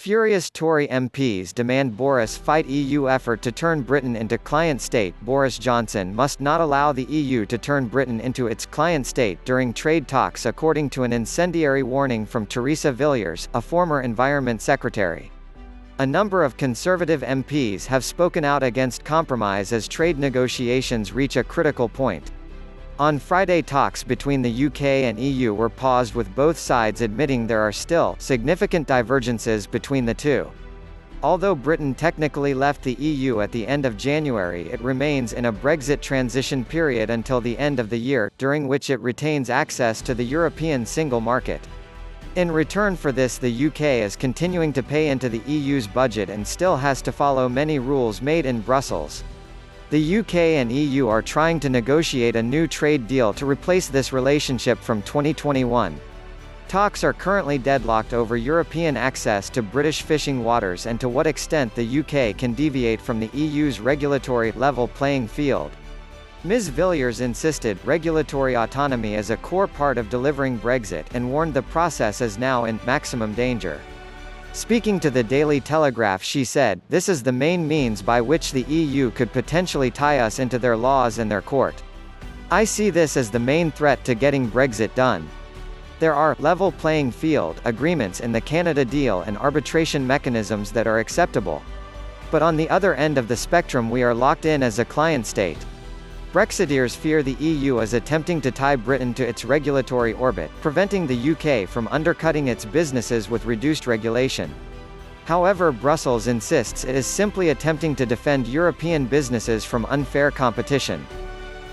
Furious Tory MPs demand Boris fight EU effort to turn Britain into client state. Boris Johnson must not allow the EU to turn Britain into its client state during trade talks, according to an incendiary warning from Theresa Villiers, a former Environment Secretary. A number of Conservative MPs have spoken out against compromise as trade negotiations reach a critical point. On Friday, talks between the UK and EU were paused, with both sides admitting there are still significant divergences between the two. Although Britain technically left the EU at the end of January, it remains in a Brexit transition period until the end of the year, during which it retains access to the European single market. In return for this, the UK is continuing to pay into the EU's budget and still has to follow many rules made in Brussels. The UK and EU are trying to negotiate a new trade deal to replace this relationship from 2021. Talks are currently deadlocked over European access to British fishing waters and to what extent the UK can deviate from the EU's regulatory level playing field. Ms. Villiers insisted regulatory autonomy is a core part of delivering Brexit and warned the process is now in maximum danger. Speaking to the Daily Telegraph, she said, "This is the main means by which the EU could potentially tie us into their laws and their court. I see this as the main threat to getting Brexit done. There are level playing field agreements in the Canada deal and arbitration mechanisms that are acceptable. But on the other end of the spectrum, we are locked in as a client state." Brexiteers fear the EU is attempting to tie Britain to its regulatory orbit, preventing the UK from undercutting its businesses with reduced regulation. However, Brussels insists it is simply attempting to defend European businesses from unfair competition.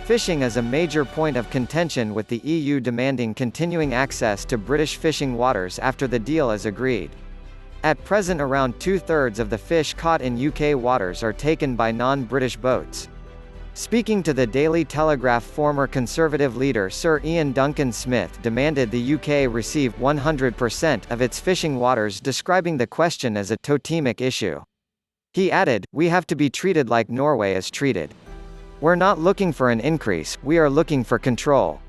Fishing is a major point of contention, with the EU demanding continuing access to British fishing waters after the deal is agreed. At present, around two-thirds of the fish caught in UK waters are taken by non-British boats. Speaking to the Daily Telegraph, former Conservative leader Sir Ian Duncan Smith demanded the UK receive 100% of its fishing waters, describing the question as a totemic issue. He added, "We have to be treated like Norway is treated. We're not looking for an increase, we are looking for control.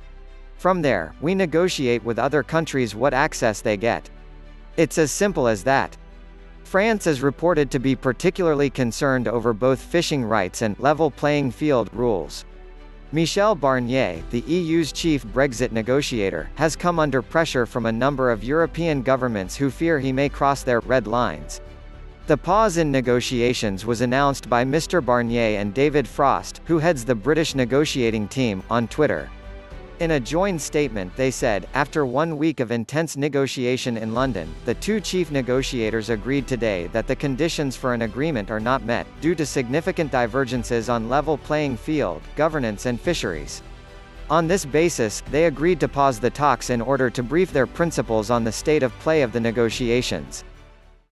From there, we negotiate with other countries what access they get. It's as simple as that." France is reported to be particularly concerned over both fishing rights and level playing field rules. Michel Barnier, the EU's chief Brexit negotiator, has come under pressure from a number of European governments who fear he may cross their red lines. The pause in negotiations was announced by Mr. Barnier and David Frost, who heads the British negotiating team, on Twitter. In a joint statement, they said, "After 1 week of intense negotiation in London, the two chief negotiators agreed today that the conditions for an agreement are not met, due to significant divergences on level playing field, governance and fisheries. On this basis, they agreed to pause the talks in order to brief their principals on the state of play of the negotiations."